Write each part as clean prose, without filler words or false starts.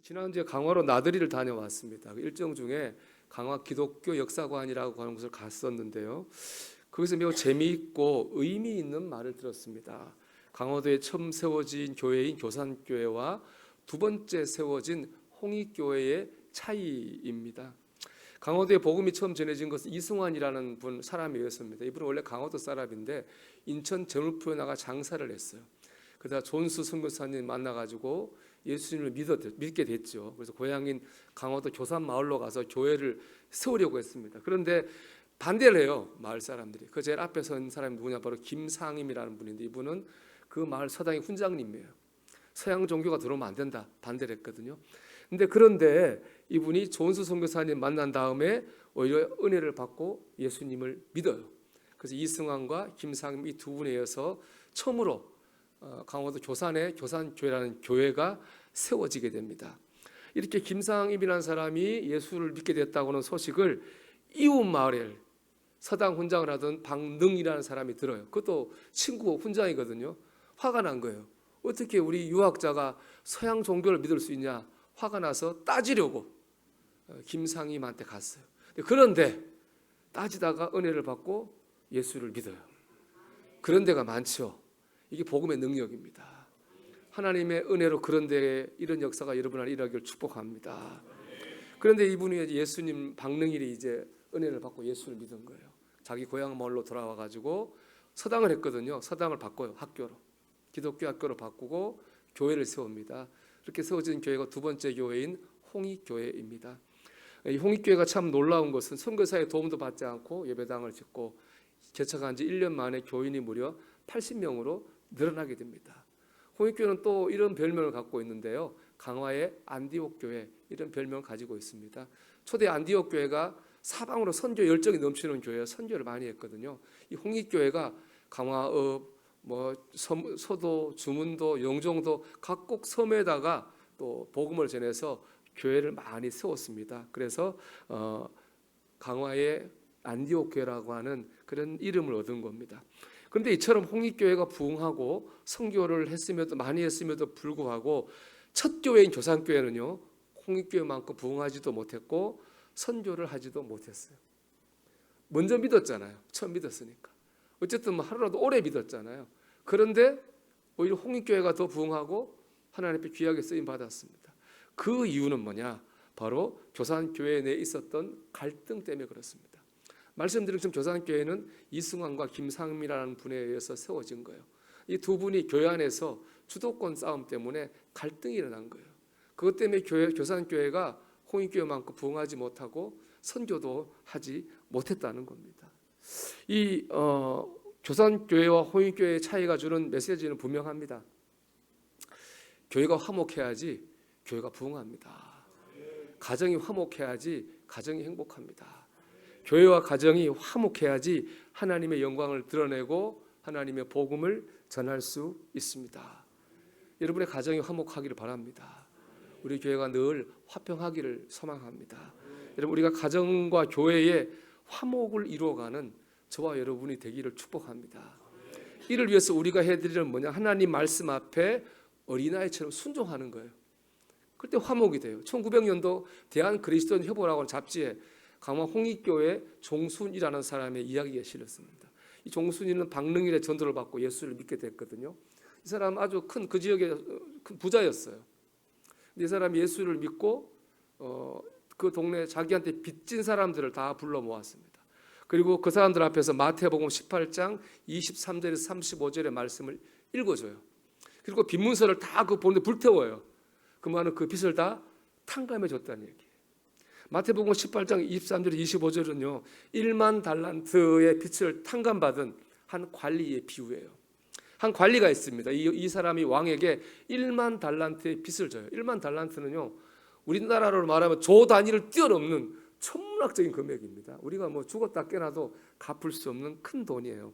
지난주에 강화로 나들이를 다녀왔습니다. 일정 중에 강화 기독교 역사관이라고 하는 곳을 갔었는데요. 거기서 매우 재미있고 의미 있는 말을 들었습니다. 강화도에 처음 세워진 교회인 교산교회와 두 번째 세워진 홍익교회의 차이입니다. 강화도에 복음이 처음 전해진 것은 이승환이라는 사람이었습니다. 이분은 원래 강화도 사람인데 인천 제물포에 나가 장사를 했어요. 그러다 존수 선교사님 만나가지고 예수님을 믿게 됐죠. 그래서 고향인 강화도 교산 마을로 가서 교회를 세우려고 했습니다. 그런데 반대를 해요, 마을 사람들이. 그 제일 앞에 선 사람이 누구냐, 바로 김상임이라는 분인데, 이분은 그 마을 서당의 훈장님이에요. 서양 종교가 들어오면 안 된다, 반대를 했거든요. 그런데 이분이 존수 선교사님 만난 다음에 오히려 은혜를 받고 예수님을 믿어요. 그래서 이승환과 김상임 이 두 분에 의해서 처음으로 강화도 교산에 교산교회라는 교회가 세워지게 됩니다. 이렇게 김상임이라는 사람이 예수를 믿게 됐다고 하는 소식을 이웃 마을에 서당 훈장을 하던 박능이라는 사람이 들어요. 그것도 친구 훈장이거든요. 화가 난 거예요. 어떻게 우리 유학자가 서양 종교를 믿을 수 있냐? 화가 나서 따지려고 김상임한테 갔어요. 그런데 따지다가 은혜를 받고 예수를 믿어요. 그런 데가 많죠. 이게 복음의 능력입니다. 하나님의 은혜로 그런 데에 이런 역사가 여러분 안에 일어나기를 축복합니다. 그런데 이분이 예수님 박능일이 이제 은혜를 받고 예수를 믿은 거예요. 자기 고향 마을로 돌아와 가지고 서당을 했거든요. 서당을 바꿔요. 학교로. 기독교 학교로 바꾸고 교회를 세웁니다. 이렇게 세워진 교회가 두 번째 교회인 홍익교회입니다. 이 홍익교회가 참 놀라운 것은 선교사의 도움도 받지 않고 예배당을 짓고 개척한 지 1년 만에 교인이 무려 80명으로 늘어나게 됩니다. 홍익교회는 또 이런 별명을 갖고 있는데요. 강화의 안디옥 교회, 이런 별명을 가지고 있습니다. 초대 안디옥 교회가 사방으로 선교 열정이 넘치는 교회예요. 선교를 많이 했거든요. 이 홍익교회가 강화읍, 소도, 주문도, 영종도 각국 섬에다가 또 복음을 전해서 교회를 많이 세웠습니다. 그래서 강화의 안디옥 교회라고 하는 그런 이름을 얻은 겁니다. 그런데 이처럼 홍익교회가 부흥하고 선교를 많이 했음에도 불구하고 첫 교회인 교산교회는요, 홍익교회만큼 부흥하지도 못했고 선교를 하지도 못했어요. 먼저 믿었잖아요. 처음 믿었으니까. 어쨌든 하루라도 오래 믿었잖아요. 그런데 오히려 홍익교회가 더 부흥하고 하나님 앞에 귀하게 쓰임 받았습니다. 그 이유는 뭐냐? 바로 교산교회 내에 있었던 갈등 때문에 그렇습니다. 말씀드린 것처럼 교산교회는 이승환과 김상임이라는 분에 의해서 세워진 거예요. 이 두 분이 교회 안에서 주도권 싸움 때문에 갈등이 일어난 거예요. 그것 때문에 교산교회가 홍익교회만큼 부흥하지 못하고 선교도 하지 못했다는 겁니다. 이 교산교회와 홍익교회의 차이가 주는 메시지는 분명합니다. 교회가 화목해야지 교회가 부흥합니다. 가정이 화목해야지 가정이 행복합니다. 교회와 가정이 화목해야지 하나님의 영광을 드러내고 하나님의 복음을 전할 수 있습니다. 여러분의 가정이 화목하기를 바랍니다. 우리 교회가 늘 화평하기를 소망합니다. 여러분, 우리가 가정과 교회의 화목을 이루어가는 저와 여러분이 되기를 축복합니다. 이를 위해서 우리가 해드리는 뭐냐? 하나님 말씀 앞에 어린아이처럼 순종하는 거예요. 그때 화목이 돼요. 1900년도 대한그리스도인 협보라고 하는 잡지에 강화 홍익교회 종순이라는 사람의 이야기가 실렸습니다. 이 종순이는 박능일의 전도를 받고 예수를 믿게 됐거든요. 이 사람 아주 그 지역의 큰 부자였어요. 이 사람이 예수를 믿고 그 동네 자기한테 빚진 사람들을 다 불러 모았습니다. 그리고 그 사람들 앞에서 마태복음 18장 23절에서 35절의 말씀을 읽어줘요. 그리고 빚문서를 다 그 보는데 불태워요. 그러면 그 빚을 다 탕감해 줬다는 얘기예요. 마태복음 18장 23절 25절은요, 1만 달란트의 빚을 탕감받은 한 관리의 비유예요. 한 관리가 있습니다. 이 사람이 왕에게 1만 달란트의 빚을 져요. 1만 달란트는요, 우리나라로 말하면 조 단위를 뛰어넘는 천문학적인 금액입니다. 우리가 죽었다 깨나도 갚을 수 없는 큰 돈이에요.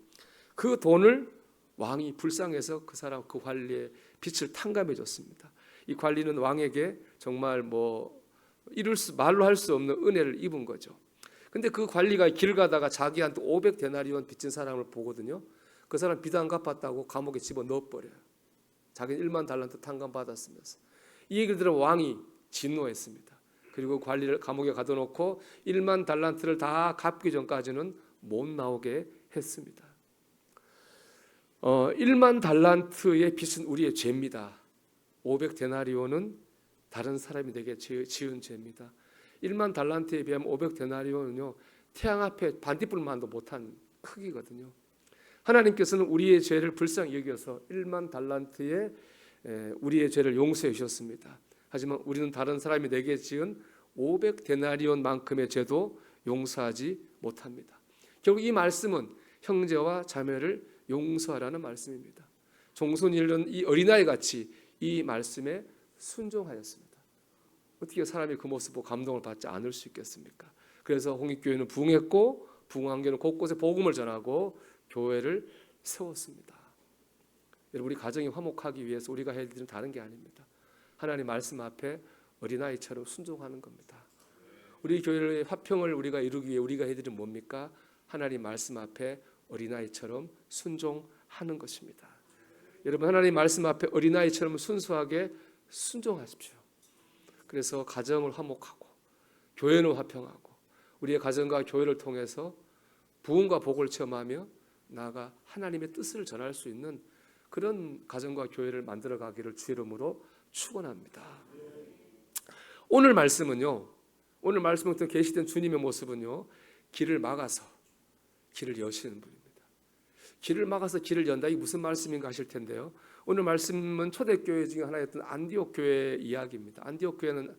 그 돈을 왕이 불쌍해서 그 관리의 빚을 탕감해 줬습니다. 이 관리는 왕에게 정말 말로 할 수 없는 은혜를 입은 거죠. 근데 그 관리가 길 가다가 자기한테 500데나리온 빚진 사람을 보거든요. 그 사람 빚 안 갚았다고 감옥에 집어넣어버려요. 자기는 1만 달란트 탕감 받았으면서. 이 얘기를 들은 왕이 진노했습니다. 그리고 관리를 감옥에 가둬놓고 1만 달란트를 다 갚기 전까지는 못 나오게 했습니다. 1만 달란트의 빚은 우리의 죄입니다. 500데나리온은 다른 사람이 내게 지은 죄입니다. 1만 달란트에 비하면 500데나리온은요 태양 앞에 반딧불만도 못한 크기거든요. 하나님께서는 우리의 죄를 불쌍히 여겨서 1만 달란트의 우리의 죄를 용서해 주셨습니다. 하지만 우리는 다른 사람이 내게 지은 500데나리온만큼의 죄도 용서하지 못합니다. 결국 이 말씀은 형제와 자매를 용서하라는 말씀입니다. 종손이는 이 어린아이같이 이 말씀에 순종하였습니다. 어떻게 사람이 그 모습 보고 감동을 받지 않을 수 있겠습니까? 그래서 홍익교회는 부흥했고 부흥한 교회는 곳곳에 복음을 전하고 교회를 세웠습니다. 여러분, 우리 가정이 화목하기 위해서 우리가 해야 될 일은 다른 게 아닙니다. 하나님 말씀 앞에 어린아이처럼 순종하는 겁니다. 우리 교회의 화평을 우리가 이루기 위해 우리가 해야 될 일은 뭡니까? 하나님 말씀 앞에 어린아이처럼 순종하는 것입니다. 여러분, 하나님 말씀 앞에 어린아이처럼 순수하게 순종하십시오. 그래서 가정을 화목하고 교회는 화평하고 우리의 가정과 교회를 통해서 부흥과 복을 체험하며 나아가 하나님의 뜻을 전할 수 있는 그런 가정과 교회를 만들어가기를 주의 이름으로 축원합니다. 오늘 말씀은요, 오늘 말씀부터 계시된 주님의 모습은요, 길을 막아서 길을 여시는 분입니다. 길을 막아서 길을 연다, 이게 무슨 말씀인가 하실 텐데요. 오늘 말씀은 초대교회 중에 하나였던 안디옥 교회의 이야기입니다. 안디옥 교회는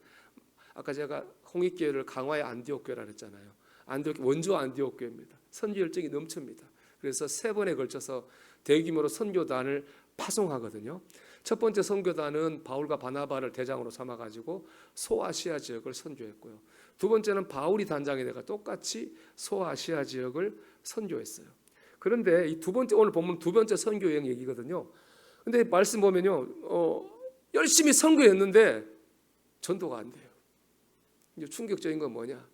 아까 제가 홍익교회를 강화의 안디옥 교회라 했잖아요. 안디옥, 원조 안디옥 교회입니다. 선교 열정이 넘칩니다. 그래서 3번에 걸쳐서 대규모로 선교단을 파송하거든요. 첫 번째 선교단은 바울과 바나바를 대장으로 삼아가지고 소아시아 지역을 선교했고요. 두 번째는 바울이 단장이 돼가 똑같이 소아시아 지역을 선교했어요. 그런데 이 두 번째, 오늘 보면 두 번째 선교 여행 얘기거든요. 근데 말씀 보면요, 열심히 선교했는데 전도가 안 돼요. 이제 충격적인 건 뭐냐?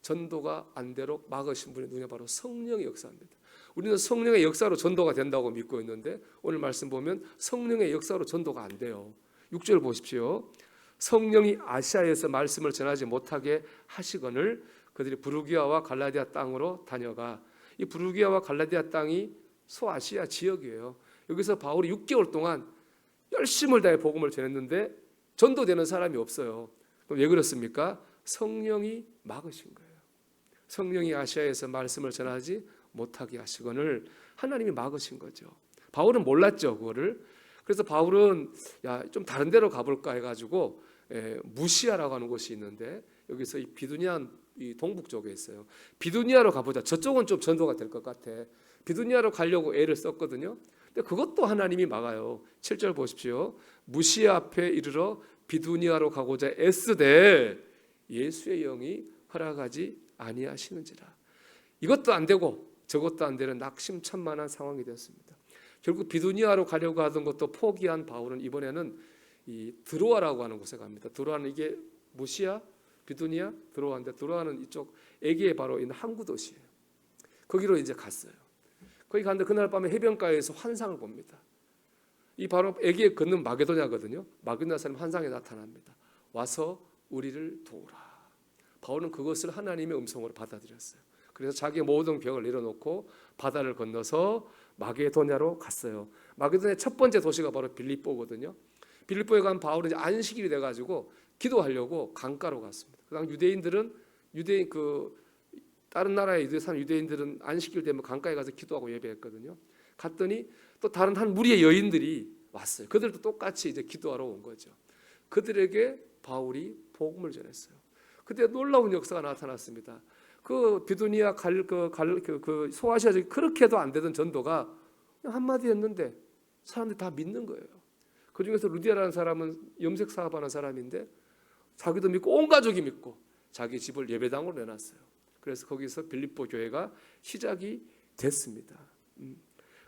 전도가 안 되도록 막으신 분이 누구냐? 바로 성령의 역사입니다. 우리는 성령의 역사로 전도가 된다고 믿고 있는데 오늘 말씀 보면 성령의 역사로 전도가 안 돼요. 6절 보십시오. 성령이 아시아에서 말씀을 전하지 못하게 하시거늘 그들이 부르기아와 갈라디아 땅으로 다녀가. 이 부르기아와 갈라디아 땅이 소아시아 지역이에요. 여기서 바울이 6개월 동안 열심을 다해 복음을 전했는데 전도되는 사람이 없어요. 그럼 왜 그렇습니까? 성령이 막으신 거예요. 성령이 아시아에서 말씀을 전하지 못하게 하시거늘 하나님이 막으신 거죠. 바울은 몰랐죠, 그거를. 그래서 바울은 좀 다른 데로 가볼까 해가지고 무시아라고 하는 곳이 있는데 여기서 이 비두니아 이 동북 쪽에 있어요. 비두니아로 가보자. 저쪽은 좀 전도가 될 것 같아. 비두니아로 가려고 애를 썼거든요. 근데 그것도 하나님이 막아요. 7절 보십시오. 무시아 앞에 이르러 비두니아로 가고자 애쓰되 예수의 영이 허락하지 아니하시는지라. 이것도 안 되고 저것도 안 되는 낙심천만한 상황이 되었습니다. 결국 비두니아로 가려고 하던 것도 포기한 바울은 이번에는 이 드로아라고 하는 곳에 갑니다. 드로아는 이게 무시아, 비두니아, 드로아인데 드로아는 이쪽 에게에 바로 있는 항구 도시예요. 거기로 이제 갔어요. 거기 갔는데 그날 밤에 해변가에서 환상을 봅니다. 이 바로 에게에 걷는 마게도냐거든요. 마게도냐 사람 환상에 나타납니다. 와서 우리를 도우라. 바울은 그것을 하나님의 음성으로 받아들였어요. 그래서 자기의 모든 벽을 내려놓고 바다를 건너서 마게도냐로 갔어요. 마게도냐의 첫 번째 도시가 바로 빌립보거든요. 빌립보에 간 바울은 이제 안식일이 돼가지고 기도하려고 강가로 갔습니다. 그다음 유대인들은 다른 나라의 유대인들은 안식일 되면 강가에 가서 기도하고 예배했거든요. 갔더니 또 다른 한 무리의 여인들이 왔어요. 그들도 똑같이 이제 기도하러 온 거죠. 그들에게 바울이 복음을 전했어요. 그때 놀라운 역사가 나타났습니다. 그 비두니아 그 소아시아 지역 그렇게도 안 되던 전도가 한마디 했는데 사람들이 다 믿는 거예요. 그 중에서 루디아라는 사람은 염색 사업하는 사람인데 자기도 믿고 온 가족이 믿고 자기 집을 예배당으로 내놨어요. 그래서 거기서 빌립보 교회가 시작이 됐습니다.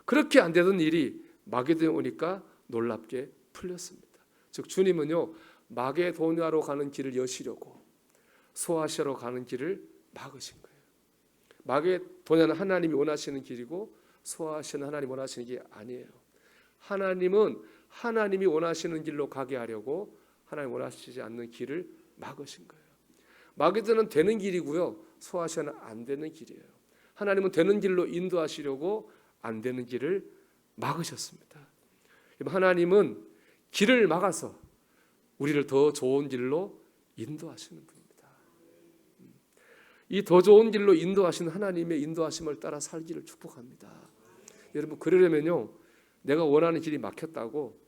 그렇게 안 되던 일이 마게도냐에 오니까 놀랍게 풀렸습니다. 즉 주님은요 마게도냐로 가는 길을 여시려고 소아시아로 가는 길을 막으신 거예요. 마게도냐는 하나님이 원하시는 길이고 소아시아는 하나님이 원하시는 게 아니에요. 하나님은 하나님이 원하시는 길로 가게 하려고 하나님 원하시지 않는 길을 막으신 거예요. 마귀들은 되는 길이고요, 소아시아는 안 되는 길이에요. 하나님은 되는 길로 인도하시려고 안 되는 길을 막으셨습니다. 하나님은 길을 막아서 우리를 더 좋은 길로 인도하시는 분입니다. 이 더 좋은 길로 인도하시는 하나님의 인도하심을 따라 살기를 축복합니다. 여러분, 그러려면요, 내가 원하는 길이 막혔다고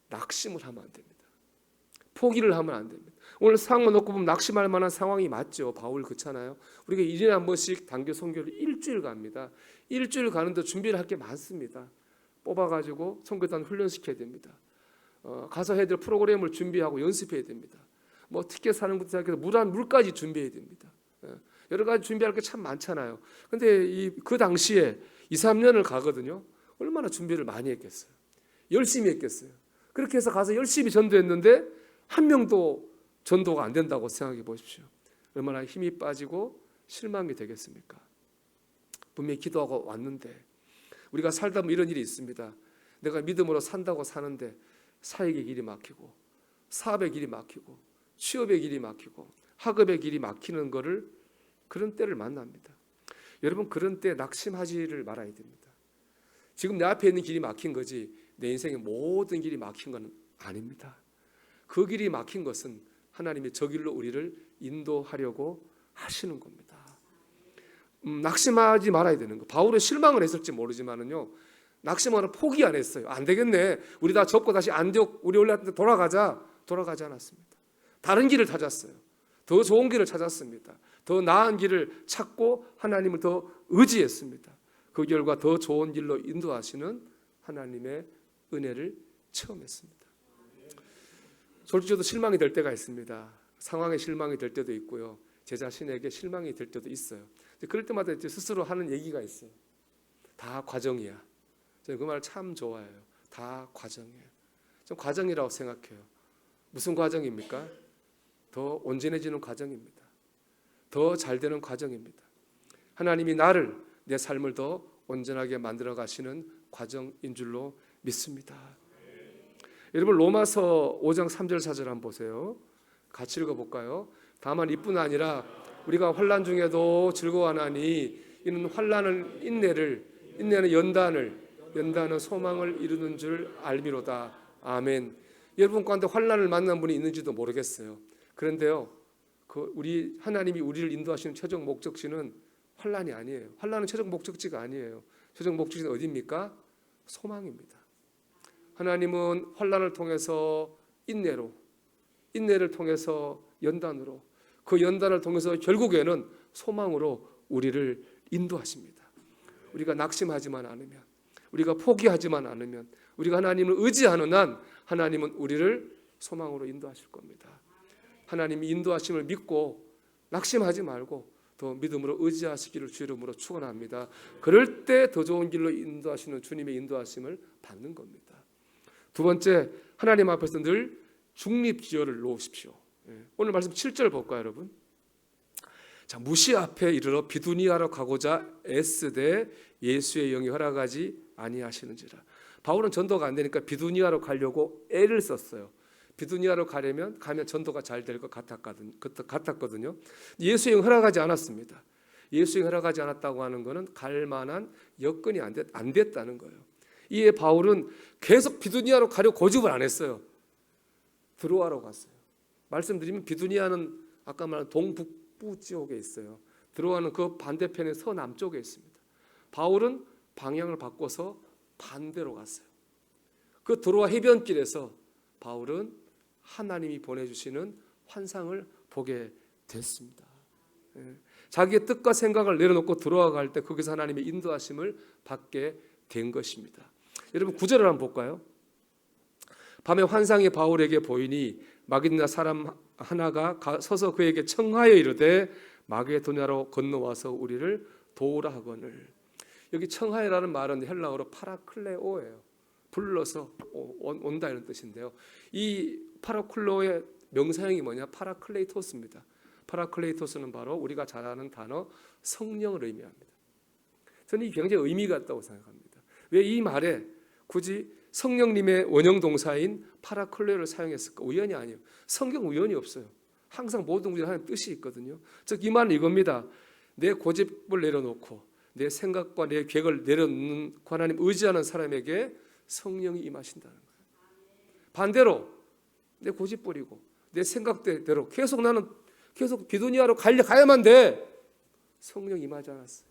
낙심을 하면 안 됩니다. 포기를 하면 안 됩니다. 오늘 상황만 놓고 보면 낙심할 만한 상황이 맞죠. 바울 그렇잖아요. 우리가 1년에 한 번씩 단교 선교를 일주일 갑니다. 일주일 가는데 준비를 할 게 많습니다. 뽑아가지고 선교단 훈련시켜야 됩니다. 가서 해야 될 프로그램을 준비하고 연습해야 됩니다. 뭐 티켓 사는 것부터 시작해서 물까지 준비해야 됩니다. 여러 가지 준비할 게 참 많잖아요. 근데 그 당시에 2, 3년을 가거든요. 얼마나 준비를 많이 했겠어요. 열심히 했겠어요. 그렇게 해서 가서 열심히 전도했는데 한 명도 전도가 안 된다고 생각해 보십시오. 얼마나 힘이 빠지고 실망이 되겠습니까? 분명히 기도하고 왔는데, 우리가 살다 보면 이런 일이 있습니다. 내가 믿음으로 산다고 사는데 사역의 길이 막히고, 사업의 길이 막히고, 취업의 길이 막히고, 학업의 길이 막히는 거를, 그런 때를 만납니다. 여러분, 그런 때 낙심하지를 말아야 됩니다. 지금 내 앞에 있는 길이 막힌 거지 내 인생의 모든 길이 막힌 건 아닙니다. 그 길이 막힌 것은 하나님이 저 길로 우리를 인도하려고 하시는 겁니다. 낙심하지 말아야 되는 거. 바울은 실망을 했을지 모르지만은요, 낙심하는 포기 안 했어요. 안 되겠네, 우리 다 접고 다시 안디옥 우리 올라한테 돌아가지 않았습니다. 다른 길을 찾았어요. 더 좋은 길을 찾았습니다. 더 나은 길을 찾고 하나님을 더 의지했습니다. 그 결과 더 좋은 길로 인도하시는 하나님의 은혜를 체험했습니다. 솔직히 저도 실망이 될 때가 있습니다. 상황에 실망이 될 때도 있고요, 제 자신에게 실망이 될 때도 있어요. 그럴 때마다 스스로 하는 얘기가 있어요. 다 과정이야. 저는 그 말 참 좋아해요. 다 과정이에요. 좀 과정이라고 생각해요. 무슨 과정입니까? 더 온전해지는 과정입니다. 더 잘되는 과정입니다. 하나님이 나를, 내 삶을 더 온전하게 만들어 가시는 과정인 줄로 믿습니다. 여러분, 로마서 5장 3절 4절 한번 보세요. 같이 읽어볼까요? 다만 이뿐 아니라 우리가 환난 중에도 즐거워하나니 이는 환난은 인내는 연단은 소망을 이루는 줄 알미로다. 아멘. 여러분 가운데 환난을 만난 분이 있는지도 모르겠어요. 그런데요, 우리 하나님이 우리를 인도하시는 최종 목적지는 환난이 아니에요. 환난은 최종 목적지가 아니에요. 최종 목적지는 어디입니까? 소망입니다. 하나님은 환난을 통해서 인내를 통해서 연단으로, 그 연단을 통해서 결국에는 소망으로 우리를 인도하십니다. 우리가 낙심하지만 않으면, 우리가 포기하지만 않으면, 우리가 하나님을 의지하는 한 하나님은 우리를 소망으로 인도하실 겁니다. 하나님이 인도하심을 믿고 낙심하지 말고 더 믿음으로 의지하시기를 주 이름으로 축원합니다. 그럴 때 더 좋은 길로 인도하시는 주님의 인도하심을 받는 겁니다. 두 번째, 하나님 앞에서 늘 중립지어를 놓으십시오. 오늘 말씀 7절 볼까요, 여러분? 자, 무시 앞에 이르러 비두니아로 가고자 애쓰되 예수의 영이 허락하지 아니하시는지라. 바울은 전도가 안 되니까 비두니아로 가려고 애를 썼어요. 비두니아로 가면 전도가 잘 될 것 같았거든요. 예수의 영 허락하지 않았습니다. 예수의 허락하지 않았다고 하는 것은 갈 만한 여건이 안 됐다는 거예요. 이에 바울은 계속 비두니아로 가려고 고집을 안 했어요. 드로아로 갔어요. 말씀드리면 비두니아는 아까 말한 동북부 지역에 있어요. 드로아는 그 반대편의 서남쪽에 있습니다. 바울은 방향을 바꿔서 반대로 갔어요. 그 드로아 해변길에서 바울은 하나님이 보내주시는 환상을 보게 됐습니다. 자기의 뜻과 생각을 내려놓고 들어갈 때 거기서 하나님의 인도하심을 받게 된 것입니다. 여러분 9절을 한번 볼까요? 밤에 환상이 바울에게 보이니 마게도냐 사람 하나가 서서 그에게 청하여 이르되 마게도냐로 건너와서 우리를 도우라 하거늘. 여기 청하여라는 말은 헬라어로 파라클레오예요. 불러서 온다 이런 뜻인데요. 이 파라클레오의 명사형이 뭐냐? 파라클레이토스입니다. 파라클레이토스는 바로 우리가 잘 아는 단어 성령을 의미합니다. 저는 이 굉장히 의미가 있다고 생각합니다. 왜 이 말에 굳이 성령님의 원형 동사인 파라클레오를 사용했을까? 우연이 아니에요. 성경 우연이 없어요. 항상 모든 것에 하나님 뜻이 있거든요. 즉 이 말은 이겁니다. 내 고집을 내려놓고 내 생각과 내 계획을 내려놓는 하나님 의지하는 사람에게 성령이 임하신다는 거예요. 반대로 내 고집 부리고 내 생각대로 나는 계속 비두니아로 가야만 돼. 성령이 임하지 않았어요.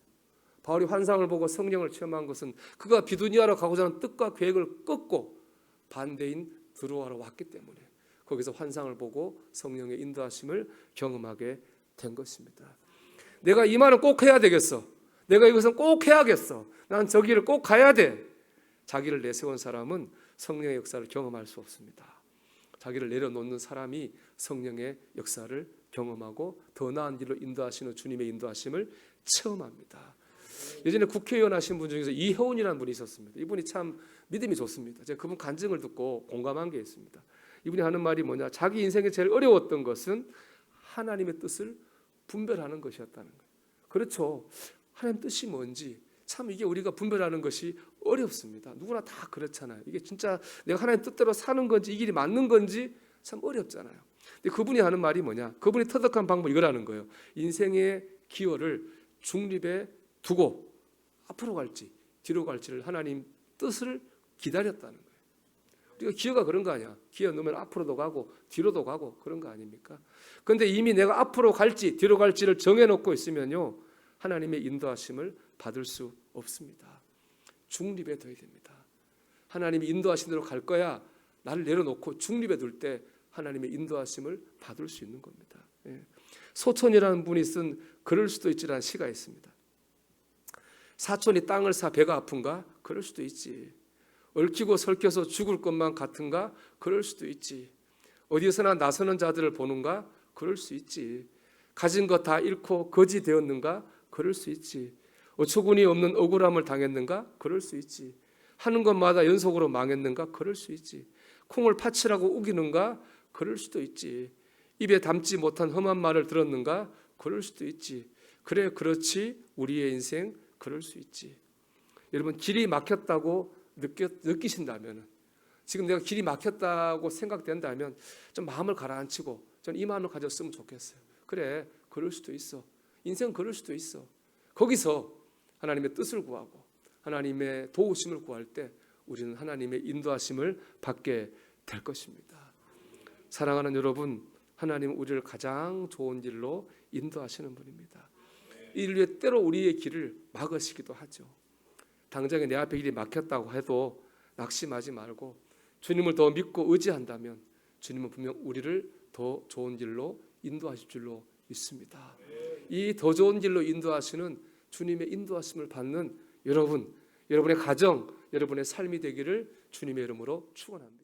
바울이 환상을 보고 성령을 체험한 것은 그가 비두니아로 가고자 하는 뜻과 계획을 꺾고 반대인 드로아로 왔기 때문에 거기서 환상을 보고 성령의 인도하심을 경험하게 된 것입니다. 내가 이 말은 꼭 해야 되겠어. 내가 이것은 꼭 해야겠어. 난 저기를 꼭 가야 돼. 자기를 내세운 사람은 성령의 역사를 경험할 수 없습니다. 자기를 내려놓는 사람이 성령의 역사를 경험하고 더 나은 길로 인도하시는 주님의 인도하심을 체험합니다. 예전에 국회의원 하신 분 중에서 이혜원이라는 분이 있었습니다. 이분이 참 믿음이 좋습니다. 제가 그분 간증을 듣고 공감한 게 있습니다. 이분이 하는 말이 뭐냐? 자기 인생에 제일 어려웠던 것은 하나님의 뜻을 분별하는 것이었다는 거예요. 그렇죠. 하나님 뜻이 뭔지 참 이게 우리가 분별하는 것이 어렵습니다. 누구나 다 그렇잖아요. 이게 진짜 내가 하나님 뜻대로 사는 건지 이 길이 맞는 건지 참 어렵잖아요. 근데 그분이 하는 말이 뭐냐? 그분이 터득한 방법이 이거라는 거예요. 인생의 기호를 중립에 두고 앞으로 갈지 뒤로 갈지를 하나님 뜻을 기다렸다는 거예요. 우리가 기어가 그런 거 아니야. 기어 넣으면 앞으로도 가고 뒤로도 가고 그런 거 아닙니까? 그런데 이미 내가 앞으로 갈지 뒤로 갈지를 정해놓고 있으면요 하나님의 인도하심을 받을 수 없습니다. 중립에 둬야 됩니다. 하나님이 인도하신 대로 갈 거야. 나를 내려놓고 중립에 둘 때 하나님의 인도하심을 받을 수 있는 겁니다. 소천이라는 분이 쓴 그럴 수도 있지라는 시가 있습니다. 사촌이 땅을 사 배가 아픈가? 그럴 수도 있지. 얽히고 설켜서 죽을 것만 같은가? 그럴 수도 있지. 어디서나 나서는 자들을 보는가? 그럴 수 있지. 가진 것 다 잃고 거지 되었는가? 그럴 수 있지. 어처구니 없는 억울함을 당했는가? 그럴 수 있지. 하는 것마다 연속으로 망했는가? 그럴 수 있지. 콩을 파치라고 우기는가? 그럴 수도 있지. 입에 담지 못한 험한 말을 들었는가? 그럴 수도 있지. 그래 그렇지 우리의 인생 그럴 수 있지. 여러분 길이 막혔다고 느끼신다면 지금 내가 길이 막혔다고 생각된다면 좀 마음을 가라앉히고 저는 이 마음을 가졌으면 좋겠어요. 그래 그럴 수도 있어. 인생은 그럴 수도 있어. 거기서 하나님의 뜻을 구하고 하나님의 도우심을 구할 때 우리는 하나님의 인도하심을 받게 될 것입니다. 사랑하는 여러분, 하나님은 우리를 가장 좋은 길로 인도하시는 분입니다. 인류의 때로 우리의 길을 막으시기도 하죠. 당장에 내 앞에 길이 막혔다고 해도 낙심하지 말고 주님을 더 믿고 의지한다면 주님은 분명 우리를 더 좋은 길로 인도하실 줄로 믿습니다. 이 더 좋은 길로 인도하시는 주님의 인도하심을 받는 여러분, 여러분의 가정, 여러분의 삶이 되기를 주님의 이름으로 축원합니다.